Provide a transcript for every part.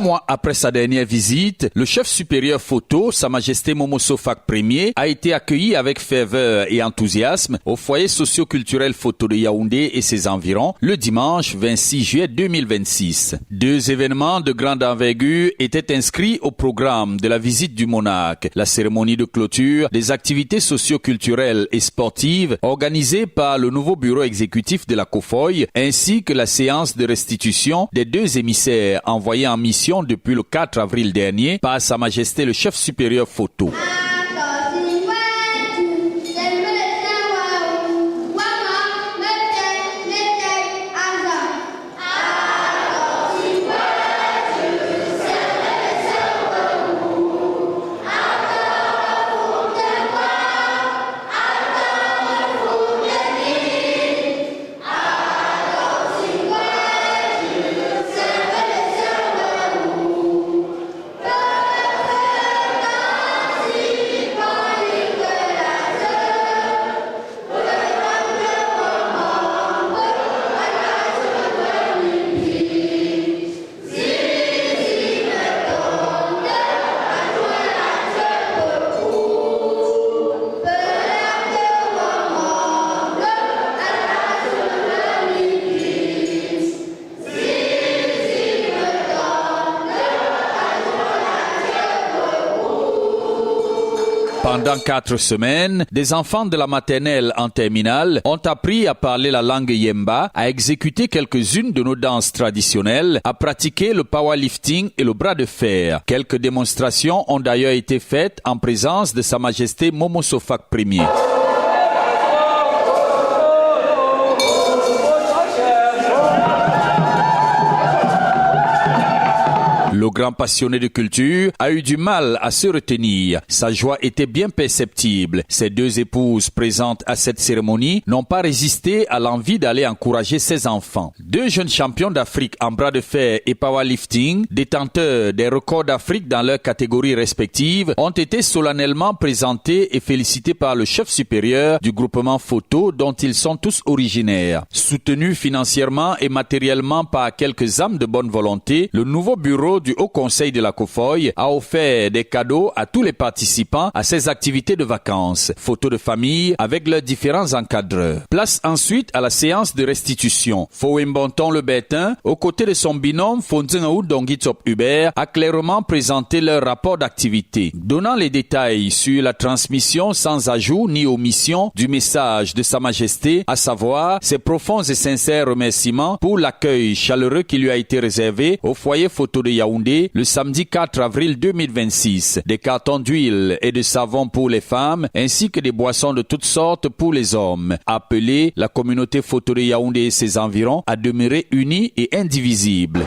mois après sa dernière visite, le chef supérieur photo, Sa Majesté Momoso Fak Ier, a été accueilli avec ferveur et enthousiasme au foyer socio-culturel photo de Yaoundé et ses environs le dimanche 26 juillet 2026. Deux événements de grande envergure étaient inscrits au programme de la visite du monarque. La cérémonie de clôture des activités socio-culturelles et sportives organisées par le nouveau bureau exécutif de la COFOY ainsi que la séance de restitution des deux émissaires envoyés en mission depuis le 4 avril dernier par Sa Majesté le chef supérieur photo. Pendant 4 semaines, des enfants de la maternelle en terminale ont appris à parler la langue Yemba, à exécuter quelques-unes de nos danses traditionnelles, à pratiquer le powerlifting et le bras de fer. Quelques démonstrations ont d'ailleurs été faites en présence de Sa Majesté Momoso Fak Ier. Le grand passionné de culture a eu du mal à se retenir. Sa joie était bien perceptible. Ses deux épouses présentes à cette cérémonie n'ont pas résisté à l'envie d'aller encourager ses enfants. Deux jeunes champions d'Afrique en bras de fer et powerlifting, détenteurs des records d'Afrique dans leurs catégories respectives, ont été solennellement présentés et félicités par le chef supérieur du groupement photo dont ils sont tous originaires. Soutenus financièrement et matériellement par quelques âmes de bonne volonté, le nouveau bureau du Haut Conseil de la COFOY a offert des cadeaux à tous les participants à ces activités de vacances. Photos de famille avec leurs différents encadreurs. Place ensuite à la séance de restitution. Fowembonton Le Bertin, aux côtés de son binôme Fonzengaou Dongitsop Hubert, a clairement présenté leur rapport d'activité, donnant les détails sur la transmission sans ajout ni omission du message de Sa Majesté, à savoir ses profonds et sincères remerciements pour l'accueil chaleureux qui lui a été réservé au foyer photo de Yaoundé le samedi 4 avril 2026. Des cartons d'huile et de savon pour les femmes ainsi que des boissons de toutes sortes pour les hommes. Appelée, la communauté photo de Yaoundé et ses environs à demeurer unie et indivisible.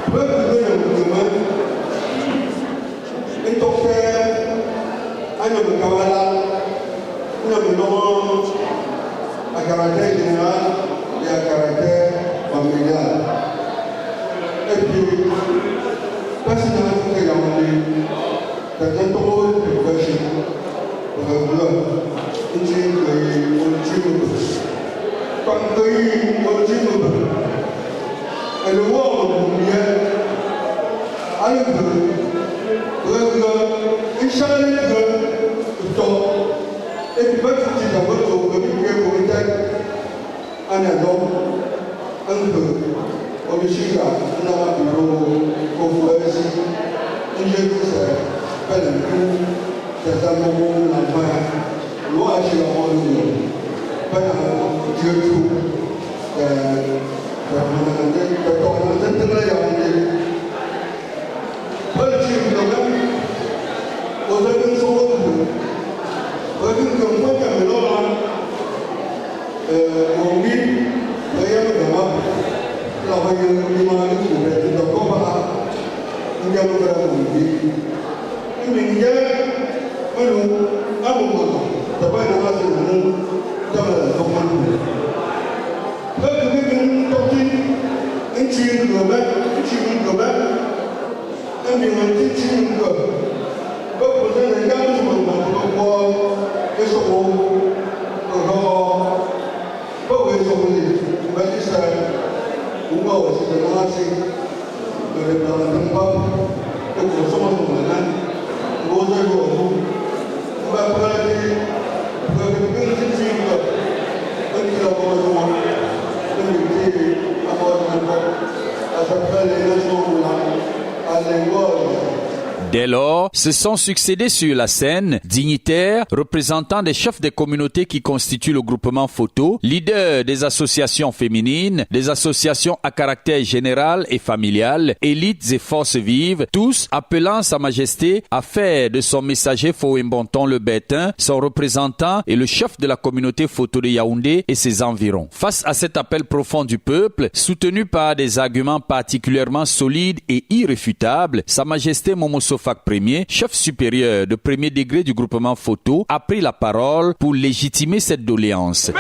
Dès lors, se sont succédés sur la scène dignitaires, représentants des chefs des communautés qui constituent le groupement photo, leaders des associations féminines, des associations à caractère général et familial, élites et forces vives, tous appelant Sa Majesté à faire de son messager Fouembonton le Bétain son représentant et le chef de la communauté photo de Yaoundé et ses environs. Face à cet appel profond du peuple, soutenu par des arguments particulièrement solides et irréfutables, Sa Majesté Momoso Fak Ier, chef supérieur de premier degré du groupement photo, a pris la parole pour légitimer cette doléance.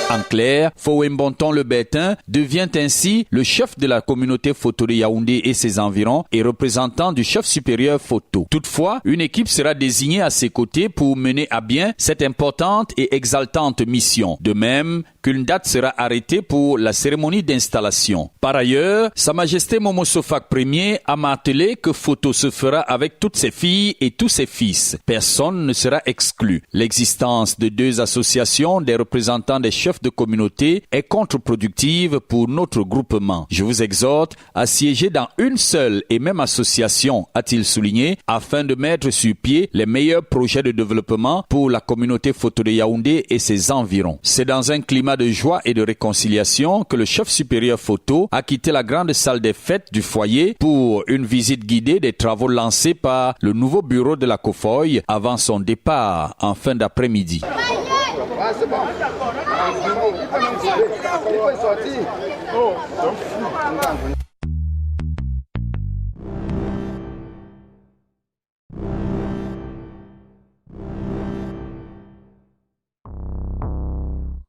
En clair, Fowembonton le Bétain devient ainsi le chef de la communauté photo de Yaoundé et ses environs et représentant du chef supérieur photo. Toutefois, une équipe sera désignée à ses côtés pour mener à bien cette importante et exaltante mission. De même qu'une date sera arrêtée pour la cérémonie d'installation. Par ailleurs, Sa Majesté Momo Sofak Ier a martelé que photo se fera avec toutes ses filles et tous ses fils. Personne ne sera exclu. L'existence de deux associations des représentants des chefs de communauté est contre-productive pour notre groupement. Je vous exhorte à siéger dans une seule et même association, a-t-il souligné, afin de mettre sur pied les meilleurs projets de développement pour la communauté photo de Yaoundé et ses environs. C'est dans un climat de joie et de réconciliation que le chef supérieur photo a quitté la grande salle des fêtes du foyer pour une visite guidée des travaux lancés par le nouveau bureau de la COFOY avant son départ en fin d'après-midi. C'est bon. Il faut sortir.